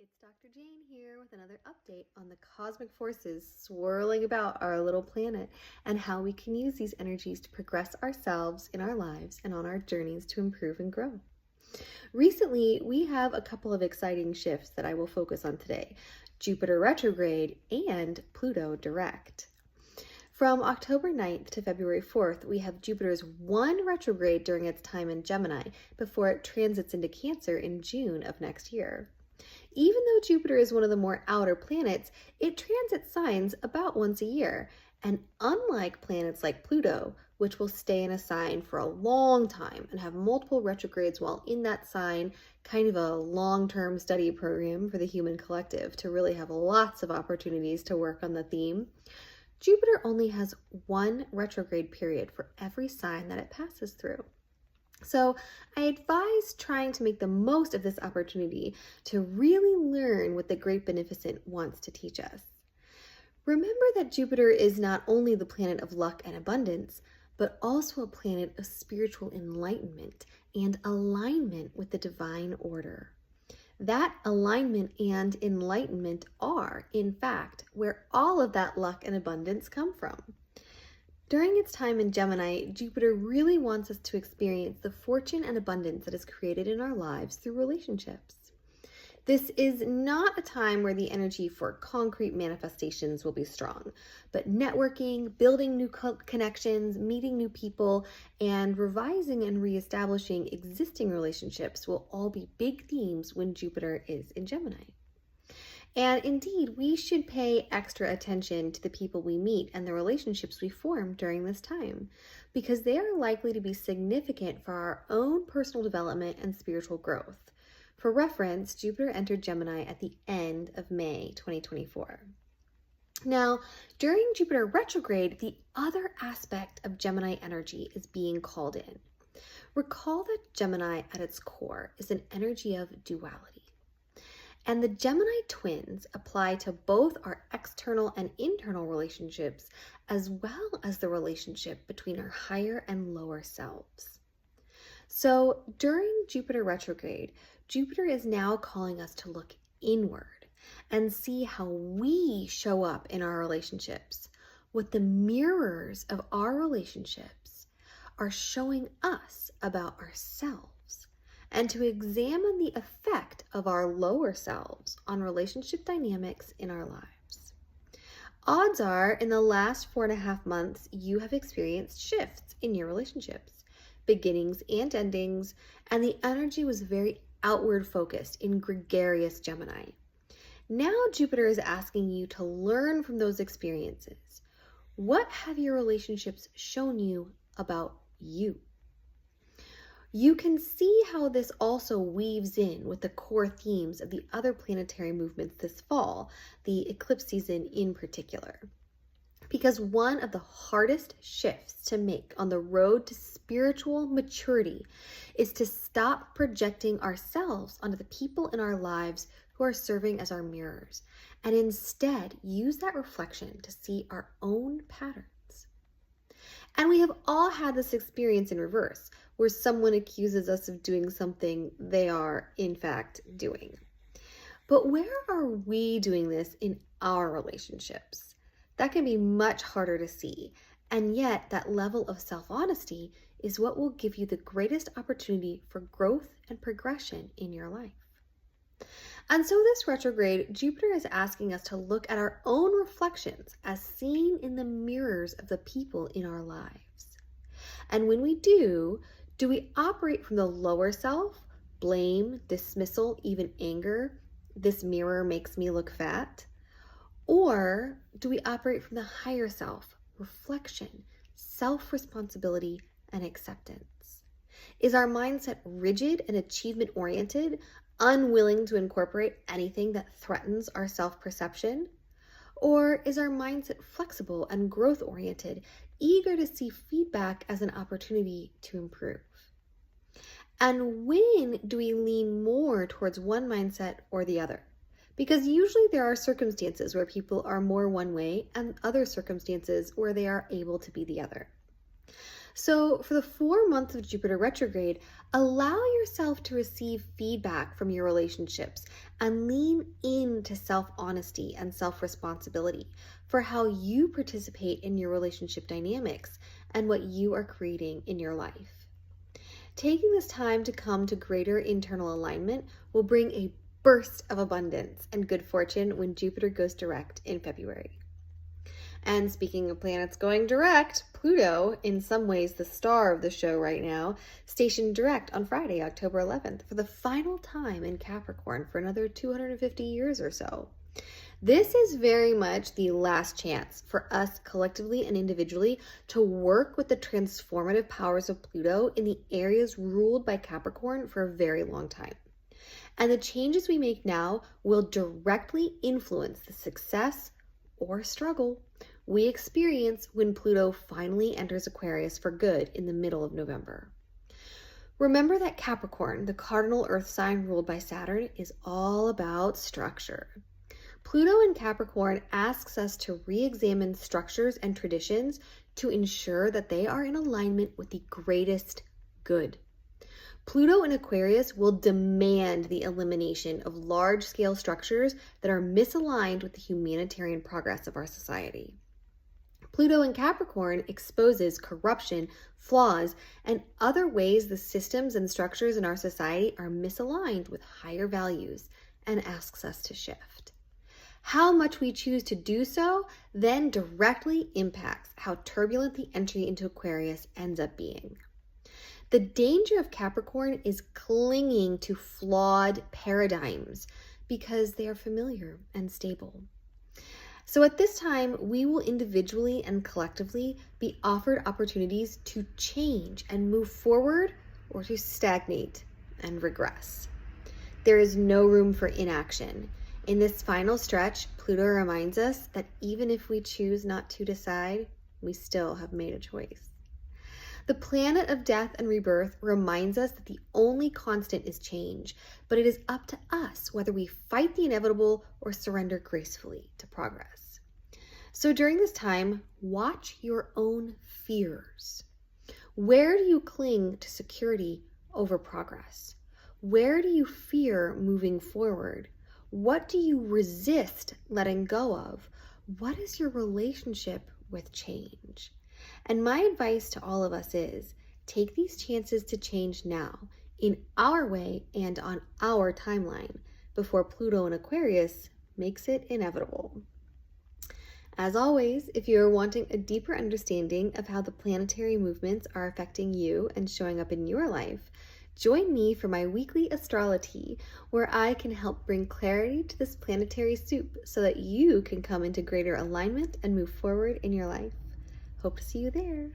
It's Dr. Jane here with another update on the cosmic forces swirling about our little planet and how we can use these energies to progress ourselves in our lives and on our journeys to improve and grow. Recently, we have a couple of exciting shifts that I will focus on today: Jupiter retrograde and Pluto direct. From October 9th to February 4th, we have Jupiter's one retrograde during its time in Gemini before it transits into Cancer in June of next year. Even though Jupiter is one of the more outer planets, it transits signs about once a year. And unlike planets like Pluto, which will stay in a sign for a long time and have multiple retrogrades while in that sign, kind of a long-term study program for the human collective to really have lots of opportunities to work on the theme, Jupiter only has one retrograde period for every sign that it passes through. So I advise trying to make the most of this opportunity to really learn what the Great Beneficent wants to teach us. Remember that Jupiter is not only the planet of luck and abundance, but also a planet of spiritual enlightenment and alignment with the divine order. That alignment and enlightenment are, in fact, where all of that luck and abundance come from. During its time in Gemini, Jupiter really wants us to experience the fortune and abundance that is created in our lives through relationships. This is not a time where the energy for concrete manifestations will be strong, but networking, building new connections, meeting new people, and revising and reestablishing existing relationships will all be big themes when Jupiter is in Gemini. And indeed, we should pay extra attention to the people we meet and the relationships we form during this time, because they are likely to be significant for our own personal development and spiritual growth. For reference, Jupiter entered Gemini at the end of May 2024. Now, during Jupiter retrograde, the other aspect of Gemini energy is being called in. Recall that Gemini at its core is an energy of duality. And the Gemini twins apply to both our external and internal relationships, as well as the relationship between our higher and lower selves. So during Jupiter retrograde, Jupiter is now calling us to look inward and see how we show up in our relationships, what the mirrors of our relationships are showing us about ourselves, and to examine the effect of our lower selves on relationship dynamics in our lives. Odds are, in the last 4.5 months, you have experienced shifts in your relationships, beginnings and endings, and the energy was very outward focused in gregarious Gemini. Now Jupiter is asking you to learn from those experiences. What have your relationships shown you about you? You can see how this also weaves in with the core themes of the other planetary movements this fall, the eclipse season in particular. Because one of the hardest shifts to make on the road to spiritual maturity is to stop projecting ourselves onto the people in our lives who are serving as our mirrors, and instead use that reflection to see our own patterns. And we have all had this experience in reverse, where someone accuses us of doing something they are, in fact, doing. But where are we doing this in our relationships? That can be much harder to see, and yet that level of self-honesty is what will give you the greatest opportunity for growth and progression in your life. And so this retrograde, Jupiter is asking us to look at our own reflections as seen in the mirrors of the people in our lives. And when we do we operate from the lower self, blame, dismissal, even anger, this mirror makes me look fat? Or do we operate from the higher self, reflection, self-responsibility, and acceptance? Is our mindset rigid and achievement-oriented, unwilling to incorporate anything that threatens our self-perception? Or is our mindset flexible and growth-oriented, eager to see feedback as an opportunity to improve? And when do we lean more towards one mindset or the other? Because usually there are circumstances where people are more one way and other circumstances where they are able to be the other. So, for the 4 months of Jupiter retrograde, allow yourself to receive feedback from your relationships and lean into self honesty and self responsibility for how you participate in your relationship dynamics and what you are creating in your life. Taking this time to come to greater internal alignment will bring a burst of abundance and good fortune when Jupiter goes direct in February. And speaking of planets going direct, Pluto, in some ways the star of the show right now, stationed direct on Friday, October 11th, for the final time in Capricorn for another 250 years or so. This is very much the last chance for us collectively and individually to work with the transformative powers of Pluto in the areas ruled by Capricorn for a very long time. And the changes we make now will directly influence the success or struggle we experience when Pluto finally enters Aquarius for good in the middle of November. Remember that Capricorn, the cardinal earth sign ruled by Saturn, is all about structure. Pluto in Capricorn asks us to re-examine structures and traditions to ensure that they are in alignment with the greatest good. Pluto in Aquarius will demand the elimination of large-scale structures that are misaligned with the humanitarian progress of our society. Pluto in Capricorn exposes corruption, flaws, and other ways the systems and structures in our society are misaligned with higher values and asks us to shift. How much we choose to do so then directly impacts how turbulent the entry into Aquarius ends up being. The danger of Capricorn is clinging to flawed paradigms because they are familiar and stable. So at this time, we will individually and collectively be offered opportunities to change and move forward or to stagnate and regress. There is no room for inaction. In this final stretch, Pluto reminds us that even if we choose not to decide, we still have made a choice. The planet of death and rebirth reminds us that the only constant is change, but it is up to us whether we fight the inevitable or surrender gracefully to progress. So during this time, watch your own fears. Where do you cling to security over progress? Where do you fear moving forward? What do you resist letting go of? What is your relationship with change? And my advice to all of us is take these chances to change now in our way and on our timeline before Pluto in Aquarius makes it inevitable. As always, if you are wanting a deeper understanding of how the planetary movements are affecting you and showing up in your life, join me for my weekly astrology, where I can help bring clarity to this planetary soup so that you can come into greater alignment and move forward in your life. Hope to see you there.